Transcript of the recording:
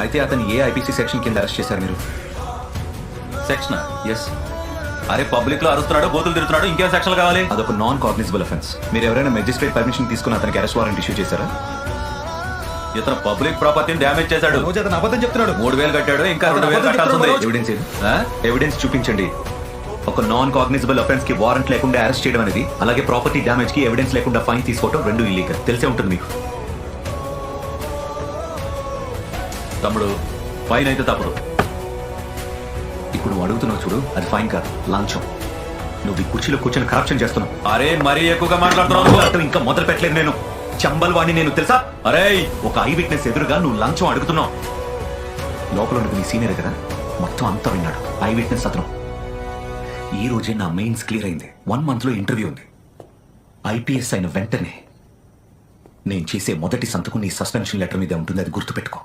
అయితే అతను ఏ IPC section కింద అరెస్ట్ చేశారు మీరు? Section yes. అరే పబ్లిక్ లో అరుస్తున్నాడు, బూతులు తిరుగుతున్నాడు, ఇంకేం సెక్షన్లు కావాలి? అదొక నాన్ కాగ్నిజబుల్ అఫెన్స్. మీరు ఎవరైనా మెజిస్ట్రేట్ పర్మిషన్ తీసుకుని అతనికి అరెస్ట్ వారెంట్ ఇష్యూ చేశారా? ఇతను పబ్లిక్ ప్రాపర్టీని డ్యామేజ్ చేశాడు. రోజు అతను అబద్ధం చెప్తున్నాడు. 3,000 కట్టాడు, ఇంకా 2,000 కట్టాల్సి ఉంది. ఎవిడెన్స్ ఏది? ఆ? ఎవిడెన్స్ చూపించండి. ఒక నాన్ కాగ్నిజబుల్ అఫెన్స్ కి వారెంట్ లేకుండా అరెస్ట్ చేయడం అనేది, అలాగే ప్రాపర్టీ డ్యామేజ్ కి ఎవిడెన్స్ లేకుండా ఫైన్ తీసుకోవడం రెండు ఇల్లీగల్. తెలిసే ఉంటుంది మీకు. తమ్ముడు ఫైన్ అయితే తప్పుడు. ఇప్పుడు నువ్వు అడుగుతున్నావు చూడు, అది ఫైన్ కాదు, లంచం. నువ్వు ఈ కుర్చీలో కూర్చొని కరప్షన్ చేస్తున్నావు. అరే మరీ ఎక్కువగా మాట్లాడుతున్నావు. అంటూ ఇంకా మొదలు పెట్టలేదు. నేను చంబల్ వాడిని, నేను తెలుసా? అరే ఒక ఐ విట్నెస్ ఎదురుగా నువ్వు లంచం అడుగుతున్నావు. లోపల ఉన్నది నీ సీనియర్ కదా, మొత్తం అంతా విన్నాడు. ఐ విట్నెస్ అతను. ఈ రోజే నా మెయిన్స్ క్లియర్ అయింది. 1 month లో ఇంటర్వ్యూ ఉంది. ఐపీఎస్ అయిన వెంటనే నేను చేసే మొదటి సంతకం నీ సస్పెన్షన్ లెటర్ మీద ఉంటుంది. అది గుర్తుపెట్టుకో.